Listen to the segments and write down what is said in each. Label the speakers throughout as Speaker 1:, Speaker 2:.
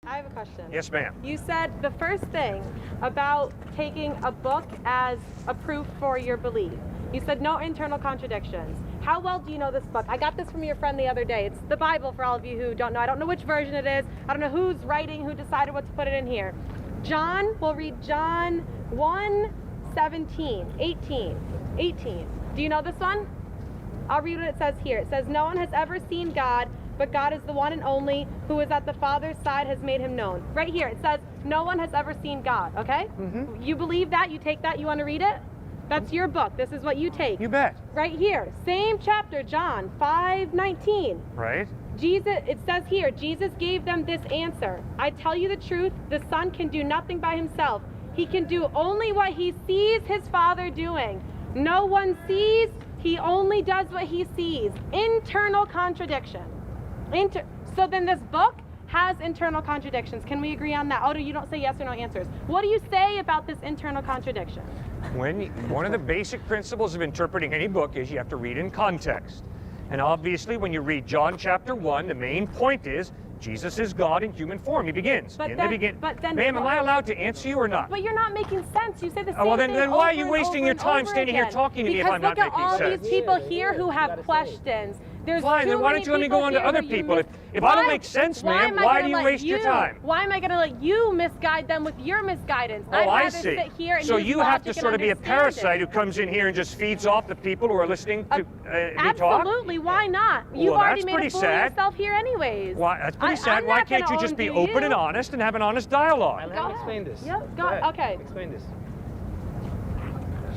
Speaker 1: I have a question.
Speaker 2: Yes, ma'am.
Speaker 1: You said the first thing about taking a book as a proof for your belief. You said no internal contradictions. How well do you know this book? I got this from your friend the other day. It's the Bible for all of you who don't know. I don't know which version it is. I don't know who's writing, who decided what to put it in here. John, we'll read John 1:17, 18. Do you know this one? I'll read what it says here. It says, no one has ever seen God, but God is the one and only who is at the Father's side has made him known. Right here, it says, no one has ever seen God, okay? Mm-hmm. You believe that? You take that? You want to read it? That's your book. This is what you take.
Speaker 2: You bet.
Speaker 1: Right here, same chapter, John 5:19.
Speaker 2: Right.
Speaker 1: Jesus, it says here, Jesus gave them this answer. I tell you the truth, the Son can do nothing by himself. He can do only what he sees his Father doing. No one sees, he only does what he sees. Internal contradiction. So then this book has internal contradictions. Can we agree on that? Oh, you don't say yes or no answers. What do you say about this internal contradiction?
Speaker 2: One of the basic principles of interpreting any book is you have to read in context. And obviously, when you read John chapter 1, the main point is Jesus is God in human form. He begins. Ma'am, am I allowed to answer you or not?
Speaker 1: But you're not making sense. You say the same
Speaker 2: well,
Speaker 1: thing
Speaker 2: then why are you wasting your time standing here talking to me if I'm not making sense?
Speaker 1: Because look at all these people here who have questions. There's
Speaker 2: fine, then why don't you let me go on to other people? If I don't make sense, ma'am, why do you waste your time?
Speaker 1: Why am I going to let you misguide them with your misguidance?
Speaker 2: Oh, I see. So you have to sort of be a parasite who comes in here and just feeds off the people who are listening to me talk?
Speaker 1: Absolutely, why not? You've already made a fool of yourself here anyways.
Speaker 2: Why, that's pretty sad. Why can't you just be open and honest and have an honest dialogue?
Speaker 3: Let me explain this.
Speaker 1: Yep, go ahead. Okay.
Speaker 3: Explain this.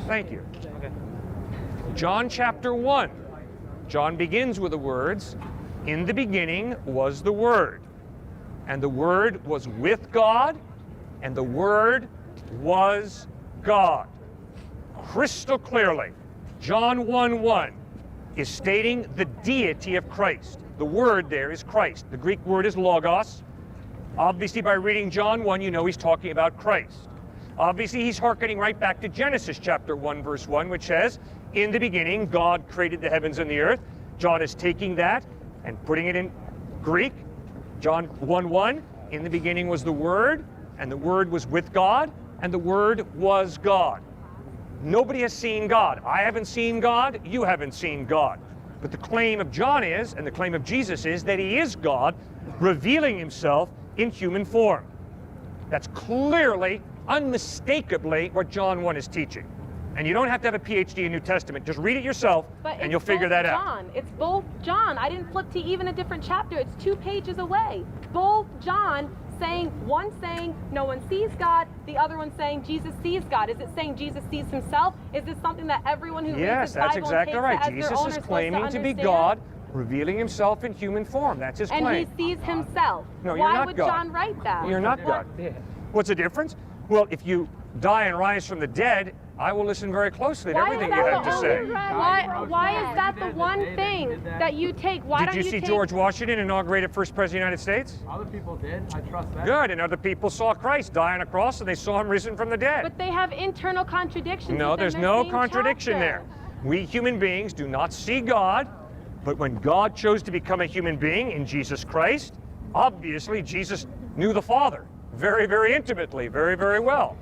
Speaker 2: Thank you.
Speaker 3: Okay.
Speaker 2: John chapter 1. John begins with the words, in the beginning was the Word, and the Word was with God, and the Word was God. Crystal clearly, John 1:1 is stating the deity of Christ. The word there is Christ. The Greek word is logos. Obviously, by reading John 1, you know he's talking about Christ. Obviously, he's hearkening right back to Genesis chapter 1, verse 1, which says, in the beginning, God created the heavens and the earth. John is taking that and putting it in Greek. John 1:1, in the beginning was the Word, and the Word was with God, and the Word was God. Nobody has seen God. I haven't seen God. You haven't seen God. But the claim of John is, and the claim of Jesus is, that he is God, revealing himself in human form. That's clearly, unmistakably what John 1 is teaching. And you don't have to have a PhD in New Testament. Just read it yourself, and you'll figure that out.
Speaker 1: It's both John. I didn't flip to even a different chapter. It's 2 pages away. Both John saying, one saying no one sees God, the other one saying Jesus sees God. Is it saying Jesus sees himself? Is this something that everyone who reads the Bible
Speaker 2: that's exactly right.
Speaker 1: as
Speaker 2: Jesus
Speaker 1: their own
Speaker 2: is claiming to be God, revealing himself in human form. That's his claim.
Speaker 1: And he sees himself.
Speaker 2: No, you're
Speaker 1: Why
Speaker 2: not
Speaker 1: would
Speaker 2: God.
Speaker 1: John write that?
Speaker 2: You're not God. What's the difference? Well, if you die and rise from the dead, I will listen very closely to everything you have to say.
Speaker 1: Why is that the one thing that you take? Why don't you
Speaker 2: Did you see George Washington inaugurated first president of the United States?
Speaker 4: Other people did. I trust that.
Speaker 2: Good, and other people saw Christ die on a cross and they saw him risen from the dead.
Speaker 1: But they have internal contradictions.
Speaker 2: No, there's no contradiction there. We human beings do not see God, but when God chose to become a human being in Jesus Christ, obviously Jesus knew the Father very, very intimately, very, very well.